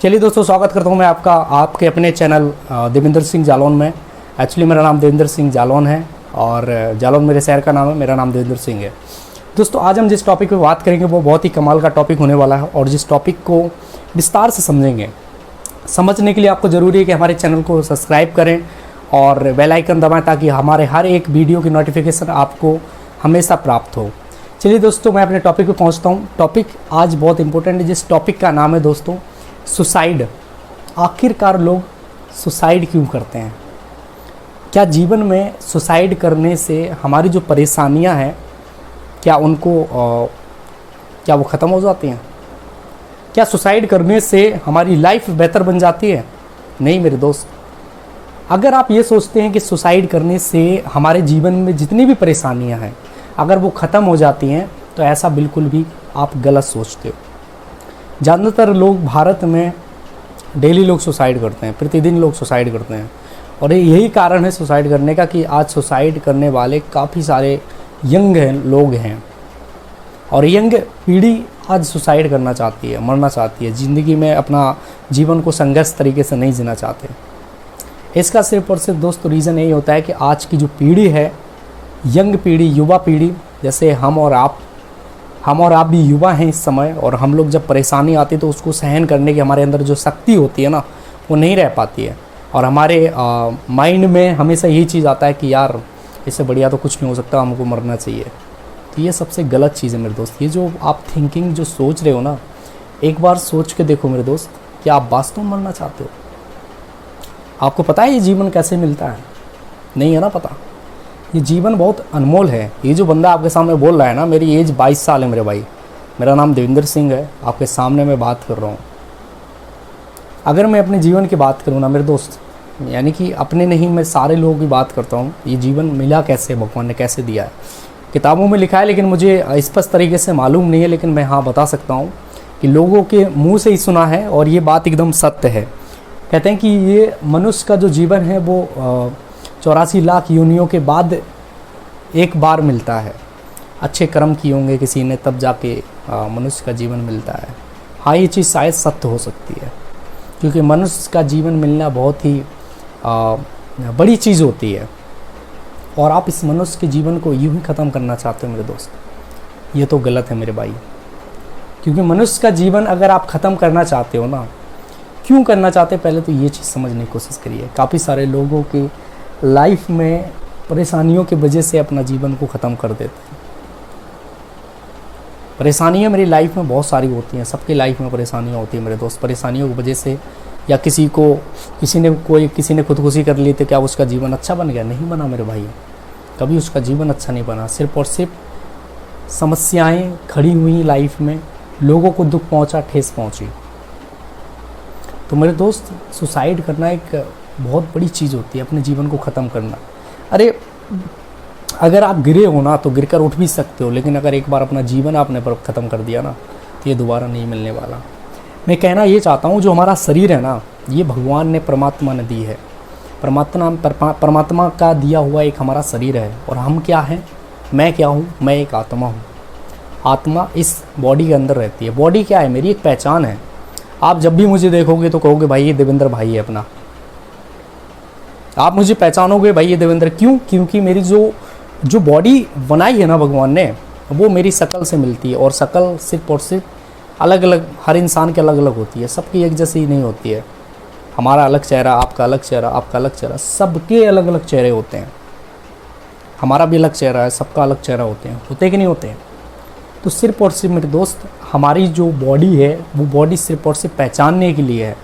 चलिए दोस्तों, स्वागत करता हूं मैं आपका आपके अपने चैनल देवेंद्र सिंह जालौन में। एक्चुअली मेरा नाम देवेंद्र सिंह जालौन है और जालौन मेरे शहर का नाम है। मेरा नाम देवेंद्र सिंह है। दोस्तों, आज हम जिस टॉपिक पे बात करेंगे वो बहुत ही कमाल का टॉपिक होने वाला है और जिस टॉपिक को विस्तार से समझेंगे, समझने के लिए आपको ज़रूरी है कि हमारे चैनल को सब्सक्राइब करें और बेल आइकन दबाएं ताकि हमारे हर एक वीडियो की नोटिफिकेशन आपको हमेशा प्राप्त हो। चलिए दोस्तों, मैं अपने टॉपिक पे पहुंचता हूं। टॉपिक आज बहुत इंपॉर्टेंट है। जिस टॉपिक का नाम है दोस्तों सुसाइड। आखिरकार लोग सुसाइड क्यों करते हैं? क्या जीवन में सुसाइड करने से हमारी जो परेशानियां हैं क्या वो ख़त्म हो जाती हैं? क्या सुसाइड करने से हमारी लाइफ बेहतर बन जाती है? नहीं मेरे दोस्त। अगर आप ये सोचते हैं कि सुसाइड करने से हमारे जीवन में जितनी भी परेशानियां हैं अगर वो ख़त्म हो जाती हैं तो ऐसा बिल्कुल भी आप गलत सोचते हो। ज़्यादातर लोग भारत में डेली लोग सुसाइड करते हैं, प्रतिदिन लोग सुसाइड करते हैं और यही कारण है सुसाइड करने का कि आज सुसाइड करने वाले काफ़ी सारे यंग लोग हैं और यंग पीढ़ी आज सुसाइड करना चाहती है, मरना चाहती है, ज़िंदगी में अपना जीवन को संघर्ष तरीके से नहीं जीना चाहते। इसका सिर्फ और सिर्फ दोस्तों रीज़न यही होता है कि आज की जो पीढ़ी है, यंग पीढ़ी, युवा पीढ़ी, जैसे हम और आप भी युवा हैं इस समय, और हम लोग जब परेशानी आती है तो उसको सहन करने की हमारे अंदर जो शक्ति होती है ना वो नहीं रह पाती है और हमारे माइंड में हमेशा यही चीज़ आता है कि यार इससे बढ़िया तो कुछ नहीं हो सकता, हमको मरना चाहिए। तो ये सबसे गलत चीज़ है मेरे दोस्त। ये जो आप थिंकिंग जो सोच रहे हो ना, एक बार सोच के देखो मेरे दोस्त, कि आप वास्तव में मरना चाहते हो? आपको पता है ये जीवन कैसे मिलता है? नहीं है ना पता। ये जीवन बहुत अनमोल है। ये जो बंदा आपके सामने बोल रहा है ना, मेरी एज 22 साल है मेरे भाई। मेरा नाम देवेंद्र सिंह है, आपके सामने मैं बात कर रहा हूँ। अगर मैं अपने जीवन की बात करूँ ना मेरे दोस्त, यानी कि अपने नहीं, मैं सारे लोगों की बात करता हूँ। ये जीवन मिला कैसे, भगवान ने कैसे दिया है? किताबों में लिखा है लेकिन मुझे स्पष्ट तरीके से मालूम नहीं है, लेकिन मैं हाँ बता सकता हूँ कि लोगों के मुँह से ही सुना है और ये बात एकदम सत्य है। कहते हैं कि ये मनुष्य का जो जीवन है वो 84 लाख योनियों के बाद एक बार मिलता है। अच्छे कर्म किए होंगे किसी ने तब जाके मनुष्य का जीवन मिलता है। हाँ, ये चीज़ शायद सत्य हो सकती है क्योंकि मनुष्य का जीवन मिलना बहुत ही बड़ी चीज़ होती है और आप इस मनुष्य के जीवन को यूं ही ख़त्म करना चाहते हो मेरे दोस्त। ये तो गलत है मेरे भाई, क्योंकि मनुष्य का जीवन अगर आप ख़त्म करना चाहते हो ना, क्यों करना चाहते हैं पहले तो ये चीज़ समझने की कोशिश करिए। काफ़ी सारे लोगों की लाइफ में परेशानियों की वजह से अपना जीवन को ख़त्म कर देते हैं। परेशानियाँ मेरी लाइफ में बहुत सारी होती हैं, सबकी लाइफ में परेशानियाँ होती हैं मेरे दोस्त। परेशानियों की वजह से या किसी ने खुदकुशी कर ली तो क्या उसका जीवन अच्छा बन गया? नहीं बना मेरे भाई, कभी उसका जीवन अच्छा नहीं बना। सिर्फ और सिर्फ समस्याएं खड़ी हुई लाइफ में, लोगों को दुख पहुंचा, ठेस पहुंची। तो मेरे दोस्त, सुसाइड करना एक बहुत बड़ी चीज़ होती है, अपने जीवन को ख़त्म करना। अरे अगर आप गिरे हो ना तो गिरकर उठ भी सकते हो, लेकिन अगर एक बार अपना जीवन आपने ख़त्म कर दिया ना तो ये दोबारा नहीं मिलने वाला। मैं कहना ये चाहता हूँ, जो हमारा शरीर है ना, ये भगवान ने, परमात्मा ने दी है। परमात्मा का दिया हुआ एक हमारा शरीर है और हम क्या हैं? मैं क्या हूँ? मैं एक आत्मा हूँ। आत्मा इस बॉडी के अंदर रहती है। बॉडी क्या है? मेरी एक पहचान है। आप जब भी मुझे देखोगे तो कहोगे भाई ये देवेंद्र भाई है अपना। आप मुझे पहचानोगे भाई ये देवेंद्र। क्यों? क्योंकि मेरी जो बॉडी बनाई है ना भगवान ने, वो मेरी शक्ल से मिलती है और शक्ल सिर्फ और सिर्फ अलग अलग, हर इंसान की अलग अलग होती है, सबकी एक जैसी नहीं होती है। हमारा अलग चेहरा, आपका अलग चेहरा, आपका अलग चेहरा, सबके अलग अलग चेहरे होते हैं। हमारा भी अलग चेहरा है, सबका अलग चेहरा होते कि नहीं होते हैं? तो सिर्फ और सिर्फ मेरे दोस्त, हमारी जो बॉडी है वो बॉडी सिर्फ और सिर्फ पहचानने के लिए है,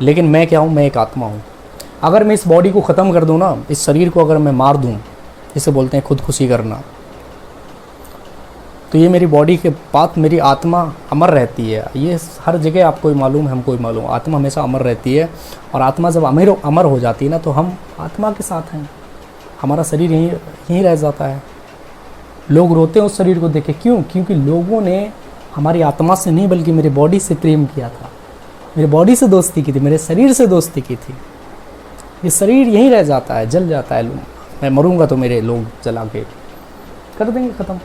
लेकिन मैं क्या हूँ? मैं एक आत्मा हूँ। अगर मैं इस बॉडी को ख़त्म कर दूँ ना, इस शरीर को अगर मैं मार दूँ, जिसे बोलते हैं खुदकुशी करना, तो ये मेरी बॉडी के बाद मेरी आत्मा अमर रहती है। ये हर जगह आपको ही मालूम है, हमको ही मालूम, आत्मा हमेशा अमर रहती है और आत्मा जब अमर हो जाती है ना तो हम आत्मा के साथ हैं, हमारा शरीर यहीं रह जाता है। लोग रोते हैं उस शरीर को देखे। क्यों? क्योंकि लोगों ने हमारी आत्मा से नहीं बल्कि मेरी बॉडी से प्रेम किया था, मेरी बॉडी से दोस्ती की थी, मेरे शरीर से दोस्ती की थी। ये शरीर यहीं रह जाता है, जल जाता है। मैं मरूंगा तो मेरे लोग जला के कर देंगे ख़त्म,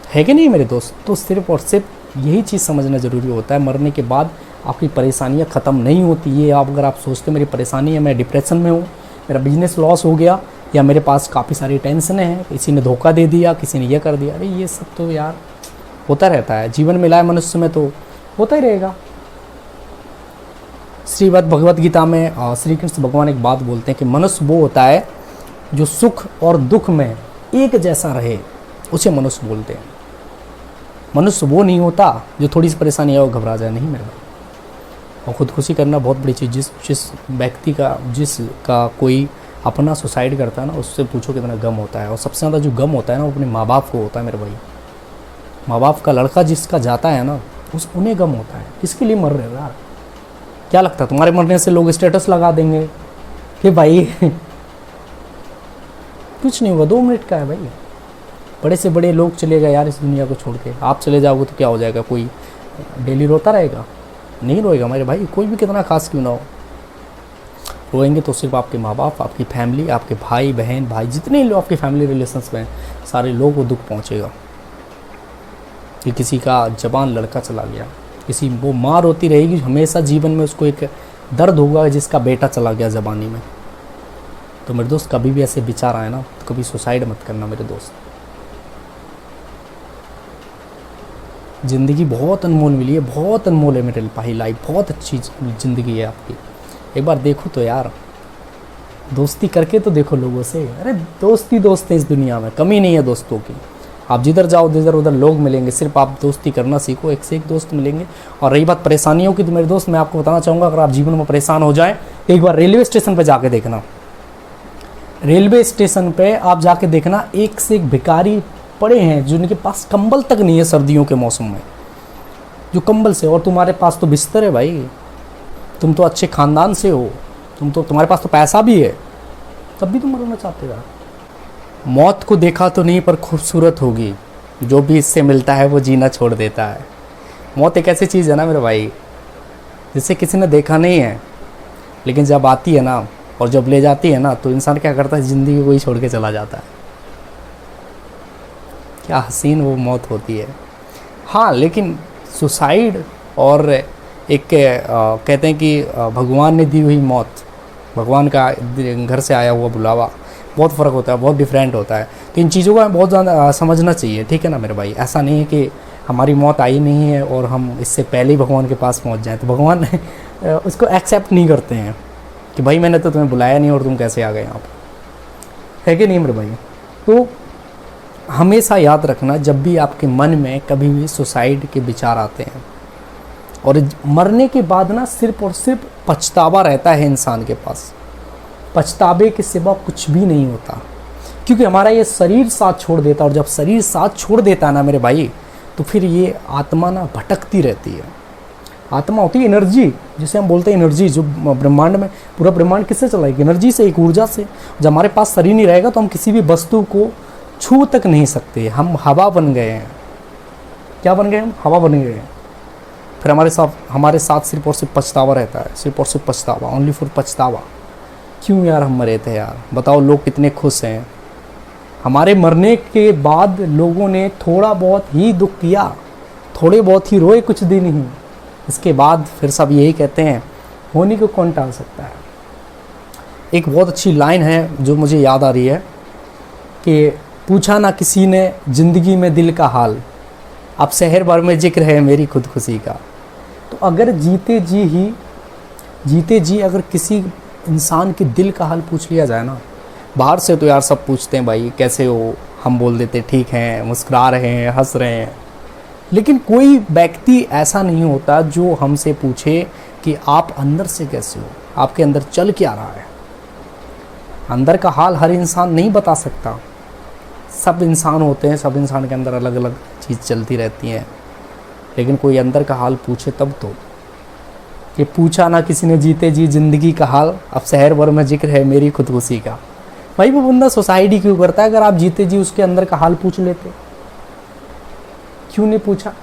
है कि नहीं मेरे दोस्त? तो सिर्फ और सिर्फ यही चीज़ समझना ज़रूरी होता है। मरने के बाद आपकी परेशानियाँ ख़त्म नहीं होती। ये आप अगर आप सोचते मेरी परेशानी है, मैं डिप्रेशन में हूँ, मेरा बिजनेस लॉस हो गया, या मेरे पास काफ़ी सारी टेंशनें हैं, किसी ने धोखा दे दिया, किसी ने ये कर दिया, अरे ये सब तो यार होता रहता है, जीवन में लाए मनुष्य में तो होता ही रहेगा। श्रीमद् भगवत गीता में श्री कृष्ण भगवान एक बात बोलते हैं कि मनुष्य वो होता है जो सुख और दुख में एक जैसा रहे, उसे मनुष्य बोलते हैं। मनुष्य वो नहीं होता जो थोड़ी सी परेशानी है वो घबरा जाए, नहीं मेरे भाई। और खुदकुशी करना बहुत बड़ी चीज़, जिस व्यक्ति का जिसका कोई अपना सुसाइड करता है ना, उससे पूछो कितना गम होता है। और सबसे ज़्यादा जो गम होता है ना वो अपने माँ बाप को होता है मेरे भाई। माँ बाप का लड़का जिसका जाता है ना, उन्हें गम होता है। किसके लिए मर रहे हो यार? क्या लगता है तुम्हारे मरने से लोग स्टेटस लगा देंगे कि भाई कुछ नहीं होगा, 2 मिनट का है भाई। बड़े से बड़े लोग चले गए यार इस दुनिया को छोड़ के, आप चले जाओगे तो क्या हो जाएगा? कोई डेली रोता रहेगा? नहीं रोएगा मेरे भाई, कोई भी कितना खास क्यों ना हो। रोएंगे तो सिर्फ आपके माँ बाप, आपकी फैमिली, आपके भाई बहन, भाई जितने लोग आपके फैमिली रिलेशंस में हैं, सारे लोगों को दुख पहुँचेगा कि किसी का जवान लड़का चला गया। किसी वो माँ रोती रहेगी हमेशा, जीवन में उसको एक दर्द होगा जिसका बेटा चला गया ज़बानी में। तो मेरे दोस्त कभी भी ऐसे विचार आए ना तो कभी सुसाइड मत करना मेरे दोस्त। ज़िंदगी बहुत अनमोल मिली है, बहुत अनमोल है मेरे भाई। लाइफ बहुत अच्छी ज़िंदगी है आपकी, एक बार देखो तो यार, दोस्ती करके तो देखो लोगों से। अरे दोस्ती दोस्त है इस दुनिया में, कमी नहीं है दोस्तों की। आप जिधर जाओ जिधर उधर लोग मिलेंगे, सिर्फ आप दोस्ती करना सीखो, एक से एक दोस्त मिलेंगे। और रही बात परेशानियों की, तो मेरे दोस्त मैं आपको बताना चाहूँगा, अगर आप जीवन में परेशान हो जाएं तो एक बार रेलवे स्टेशन पर जाके देखना। रेलवे स्टेशन पे आप जाके देखना, एक से एक भिखारी पड़े हैं जिनके पास कंबल तक नहीं है सर्दियों के मौसम में, जो कंबल से। और तुम्हारे पास तो बिस्तर है भाई, तुम तो अच्छे ख़ानदान से हो, तुम्हारे पास तो पैसा भी है, तब भी तुम मरना चाहते हो। मौत को देखा तो नहीं पर खूबसूरत होगी, जो भी इससे मिलता है वो जीना छोड़ देता है। मौत एक ऐसी चीज़ है ना मेरे भाई, जिसे किसी ने देखा नहीं है, लेकिन जब आती है ना और जब ले जाती है ना, तो इंसान क्या करता है, ज़िंदगी को ही छोड़ के चला जाता है। क्या हसीन वो मौत होती है। हाँ, लेकिन सुसाइड और एक कहते हैं कि भगवान ने दी हुई मौत, भगवान का घर से आया हुआ बुलावा, बहुत फ़र्क होता है, बहुत डिफरेंट होता है। तो इन चीज़ों को बहुत ज़्यादा समझना चाहिए, ठीक है ना मेरे भाई। ऐसा नहीं है कि हमारी मौत आई नहीं है और हम इससे पहले ही भगवान के पास पहुंच जाएं, तो भगवान उसको एक्सेप्ट नहीं करते हैं कि भाई मैंने तो तुम्हें बुलाया नहीं और तुम कैसे आ गए यहाँ पर, है कि नहीं मेरे भाई। तो हमेशा याद रखना, जब भी आपके मन में कभी भी सुसाइड के विचार आते हैं, और मरने के बाद ना सिर्फ और सिर्फ पछतावा रहता है इंसान के पास, पछतावे के सिवा कुछ भी नहीं होता। क्योंकि हमारा ये शरीर साथ छोड़ देता है, और जब शरीर साथ छोड़ देता है ना मेरे भाई, तो फिर ये आत्मा ना भटकती रहती है। आत्मा होती है एनर्जी, जिसे हम बोलते हैं एनर्जी, जो ब्रह्मांड में, पूरा ब्रह्मांड किससे चलाएगी? एनर्जी से, एक ऊर्जा से। जब हमारे पास शरीर नहीं रहेगा तो हम किसी भी वस्तु को छू तक नहीं सकते, हम हवा बन गए हैं। क्या बन गए हम? हवा बन गए हैं। फिर हमारे साथ सिर्फ और सिर्फ पछतावा रहता है, सिर्फ और सिर्फ पछतावा, ओनली फॉर पछतावा। क्यों यार हम मरे थे यार? बताओ लोग कितने खुश हैं। हमारे मरने के बाद लोगों ने थोड़ा बहुत ही दुख किया, थोड़े बहुत ही रोए कुछ दिन ही, इसके बाद फिर सब यही कहते हैं, होने को कौन टाल सकता है। एक बहुत अच्छी लाइन है जो मुझे याद आ रही है कि पूछा ना किसी ने ज़िंदगी में दिल का हाल, अब शहर भर में जिक्र है मेरी खुदकुशी का। तो अगर जीते जी अगर किसी इंसान के दिल का हाल पूछ लिया जाए ना, बाहर से तो यार सब पूछते हैं भाई कैसे हो, हम बोल देते ठीक हैं, मुस्कुरा रहे हैं, हंस रहे हैं, लेकिन कोई व्यक्ति ऐसा नहीं होता जो हमसे पूछे कि आप अंदर से कैसे हो, आपके अंदर चल क्या रहा है। अंदर का हाल हर इंसान नहीं बता सकता, सब इंसान होते हैं, सब इंसान के अंदर अलग अलग चीज़ चलती रहती है, लेकिन कोई अंदर का हाल पूछे तब तो। कि पूछा ना किसी ने जीते जी ज़िंदगी का हाल, अब शहर भर में जिक्र है मेरी खुदकुशी का। भाई वो बंदा सुसाइड ही क्यों करता है? अगर आप जीते जी उसके अंदर का हाल पूछ लेते, क्यों नहीं पूछा?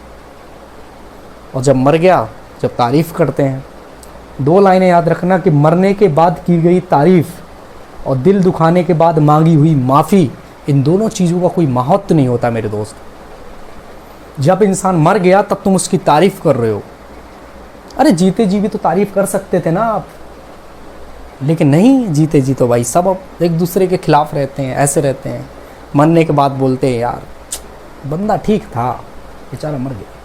और जब मर गया, जब तारीफ़ करते हैं, 2 लाइनें याद रखना कि मरने के बाद की गई तारीफ़ और दिल दुखाने के बाद मांगी हुई माफ़ी, इन दोनों चीज़ों का कोई महत्व नहीं होता मेरे दोस्त। जब इंसान मर गया तब तुम उसकी तारीफ़ कर रहे हो, अरे जीते जी भी तो तारीफ कर सकते थे ना आप, लेकिन नहीं, जीते जी तो भाई सब अब एक दूसरे के खिलाफ रहते हैं, ऐसे रहते हैं, मरने के बाद बोलते हैं यार बंदा ठीक था, बेचारा मर गया,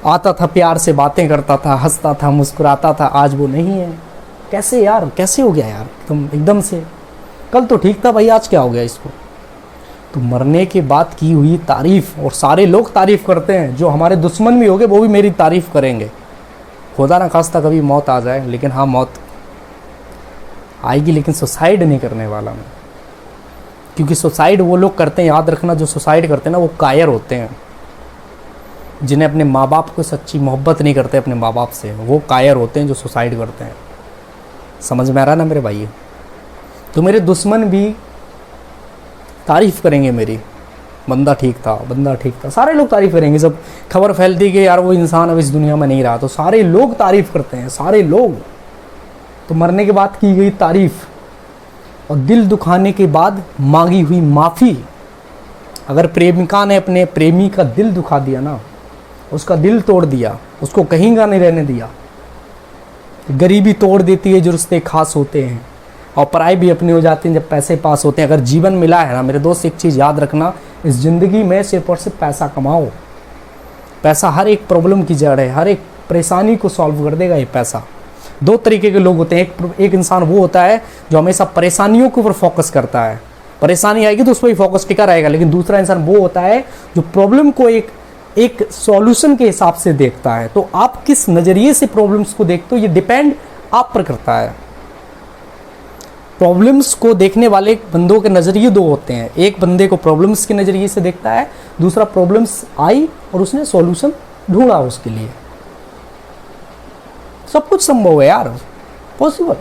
आता था प्यार से बातें करता था, हंसता था, मुस्कुराता था, आज वो नहीं है। कैसे यार, कैसे हो गया यार तुम एकदम से, कल तो ठीक था भाई, आज क्या हो गया इसको। तो मरने के बाद की हुई तारीफ, और सारे लोग तारीफ करते हैं, जो हमारे दुश्मन भी होंगे वो भी मेरी तारीफ करेंगे। खुदा ना खास्ता कभी मौत आ जाए, लेकिन हाँ मौत आएगी, लेकिन सुसाइड नहीं करने वाला मैं, क्योंकि सुसाइड वो लोग करते हैं, याद रखना, जो सुसाइड करते हैं ना वो कायर होते हैं, जिन्हें अपने माँ बाप को सच्ची मोहब्बत नहीं करते अपने माँ बाप से, वो कायर होते हैं जो सुसाइड करते हैं। समझ में आ रहा ना मेरे भाई। तो मेरे दुश्मन भी तारीफ करेंगे मेरी, बंदा ठीक था, बंदा ठीक था, सारे लोग तारीफ करेंगे। जब खबर फैलती कि यार वो इंसान अब इस दुनिया में नहीं रहा, तो सारे लोग तारीफ करते हैं, सारे लोग। तो मरने के बाद की गई तारीफ और दिल दुखाने के बाद मांगी हुई माफ़ी। अगर प्रेमिका ने अपने प्रेमी का दिल दुखा दिया ना, उसका दिल तोड़ दिया, उसको कहीं का नहीं रहने दिया, गरीबी तोड़ देती है जो रिश्ते खास होते हैं, और पराई भी अपनी हो जाती है जब पैसे पास होते हैं। अगर जीवन मिला है ना मेरे दोस्त, एक चीज़ याद रखना, इस ज़िंदगी में सिर्फ और सिर्फ पैसा कमाओ। पैसा हर एक प्रॉब्लम की जड़ है, हर एक परेशानी को सॉल्व कर देगा ये पैसा। दो तरीके के लोग होते हैं, एक इंसान वो होता है जो हमेशा परेशानियों के ऊपर फोकस करता है, परेशानी आएगी तो उस पर ही फोकस टिका रहेगा। लेकिन दूसरा इंसान वो होता है जो प्रॉब्लम को एक सॉल्यूशन के हिसाब से देखता है। तो आप किस नज़रिए से प्रॉब्लम्स को देखते हो ये डिपेंड आप पर करता है। प्रॉब्लम्स को देखने वाले बंदों के नज़रिए दो होते हैं, एक बंदे को प्रॉब्लम्स के नज़रिए से देखता है, दूसरा प्रॉब्लम्स आई और उसने सॉल्यूशन ढूंढा उसके लिए। सब कुछ संभव है यार, पॉसिबल।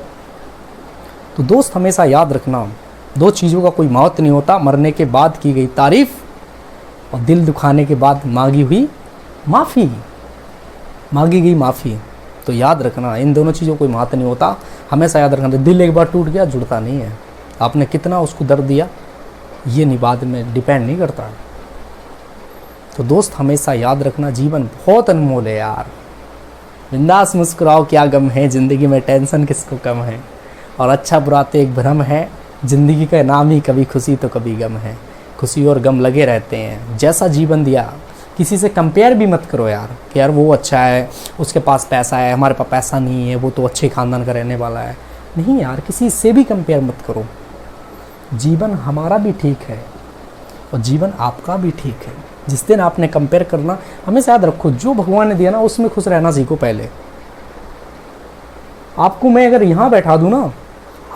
तो दोस्त हमेशा याद रखना, दो चीज़ों का कोई महत्व नहीं होता, मरने के बाद की गई तारीफ और दिल दुखाने के बाद मांगी हुई माफ़ी, मांगी गई माफ़ी। तो याद रखना, इन दोनों चीज़ों को कोई महत्व नहीं होता, हमेशा याद रखना। दिल एक बार टूट गया जुड़ता नहीं है, आपने कितना उसको दर्द दिया ये नहीं, बाद में डिपेंड नहीं करता है। तो दोस्त हमेशा याद रखना, जीवन बहुत अनमोल है यार, बिंदास मुस्कुराओ, क्या गम है ज़िंदगी में, टेंशन किसको कम है, और अच्छा बुरा तो एक भ्रम है, ज़िंदगी का नाम ही कभी खुशी तो कभी गम है, खुशी और गम लगे रहते हैं। जैसा जीवन दिया किसी से कंपेयर भी मत करो यार, कि यार वो अच्छा है, उसके पास पैसा है, हमारे पास पैसा नहीं है, वो तो अच्छे खानदान का रहने वाला है। नहीं यार, किसी से भी कंपेयर मत करो। जीवन हमारा भी ठीक है और जीवन आपका भी ठीक है। जिस दिन आपने कंपेयर करना, हमेशा याद रखो, जो भगवान ने दिया ना उसमें खुश रहना सीखो। पहले आपको मैं अगर यहाँ बैठा दूँ ना,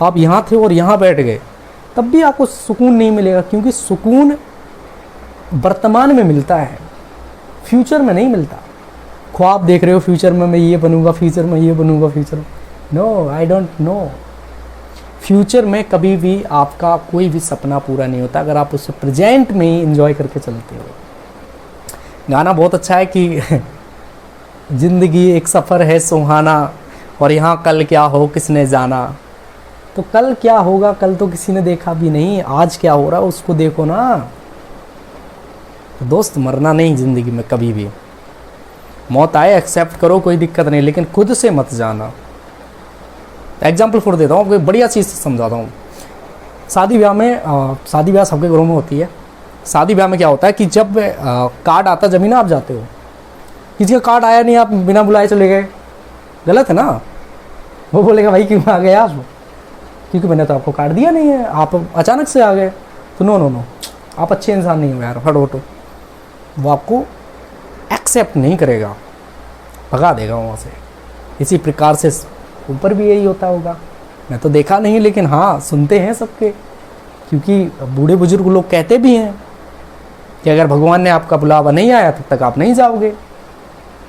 आप यहाँ थे और यहाँ बैठ गए, तब भी आपको सुकून नहीं मिलेगा, क्योंकि सुकून वर्तमान में मिलता है, फ्यूचर में नहीं मिलता। ख्वाब देख रहे हो फ्यूचर में मैं ये बनूंगा, फ्यूचर में ये बनूंगा, फ्यूचर में no, I don't know. Future में कभी भी आपका कोई भी सपना पूरा नहीं होता अगर आप उसे प्रेजेंट में ही एंजॉय करके चलते हो। गाना बहुत अच्छा है कि जिंदगी एक सफ़र है सुहाना, और यहाँ कल क्या हो किसने जाना। तो कल क्या होगा, कल तो किसी ने देखा भी नहीं, आज क्या हो रहा है उसको देखो ना। तो दोस्त मरना नहीं ज़िंदगी में कभी भी, मौत आए एक्सेप्ट करो, कोई दिक्कत नहीं, लेकिन खुद से मत जाना। एग्जाम्पल फोर देता हूँ, कोई बढ़िया चीज़ समझाता हूँ। शादी ब्याह में, शादी ब्याह सबके घरों में होती है। शादी ब्याह में क्या होता है कि जब कार्ड आता जमीन आप जाते हो, किसी का कार्ड आया नहीं, आप बिना बुलाए चले गए, गलत है ना। वो बोलेगा भाई क्यों आ गए आप, क्योंकि मैंने तो आपको कार्ड दिया नहीं है, आप अचानक से आ गए। तो नो नो नो, आप अच्छे इंसान नहीं हो यार, हटो। वो आपको एक्सेप्ट नहीं करेगा, भगा देगा वहाँ से। इसी प्रकार से ऊपर भी यही होता होगा, मैं तो देखा नहीं, लेकिन हाँ सुनते हैं सबके, क्योंकि बूढ़े बुजुर्ग लोग कहते भी हैं कि अगर भगवान ने आपका बुलावा नहीं आया तब तक आप नहीं जाओगे,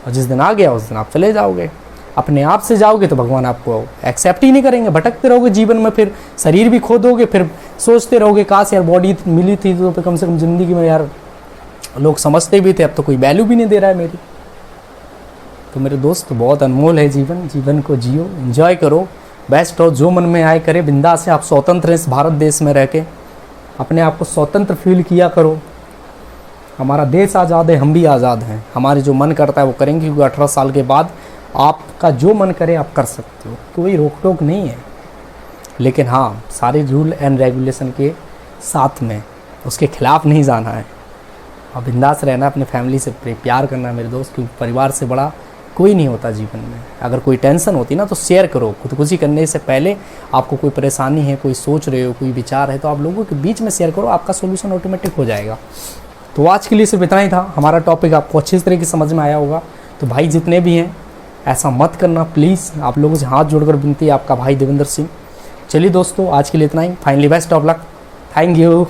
और जिस दिन आ गया उस दिन आप चले जाओगे। अपने आप से जाओगे तो भगवान आपको एक्सेप्ट ही नहीं करेंगे, भटकते रहोगे जीवन में, फिर शरीर भी खो दोगे, फिर सोचते रहोगे काश यार बॉडी मिली थी तो कम से कम ज़िंदगी में यार लोग समझते भी थे, अब तो कोई वैल्यू भी नहीं दे रहा है मेरी। तो मेरे दोस्त बहुत अनमोल है जीवन, जीवन को जियो, एंजॉय करो, बेस्ट हो, जो मन में आए करे, बिंदास से। आप स्वतंत्र हैं इस भारत देश में रह के, अपने आप को स्वतंत्र फील किया करो। हमारा देश आज़ाद है, हम भी आज़ाद हैं। हमारे जो मन करता है वो करेंगे, क्योंकि 18 साल के बाद आपका जो मन करे आप कर सकते हो, कोई रोक टोक नहीं है। लेकिन हाँ, सारे रूल एंड रेगुलेशन के साथ में, उसके खिलाफ नहीं जाना है। और बिंदास रहना, अपने फैमिली से प्यार करना है मेरे दोस्त, क्योंकि परिवार से बड़ा कोई नहीं होता जीवन में। अगर कोई टेंशन होती ना तो शेयर करो। खुदकुशी करने से पहले आपको कोई परेशानी है, कोई सोच रहे हो, कोई विचार है, तो आप लोगों के बीच में शेयर करो, आपका सोल्यूशन ऑटोमेटिक हो जाएगा। तो आज के लिए सिर्फ इतना ही था। हमारा टॉपिक आपको अच्छी तरीके से समझ में आया होगा। तो भाई जितने भी हैं, ऐसा मत करना प्लीज़। आप लोगों से हाथ जोड़कर विनती है, आपका भाई देवेंद्र सिंह। चलिए दोस्तों, आज के लिए इतना ही। Finally best of luck. Thank you.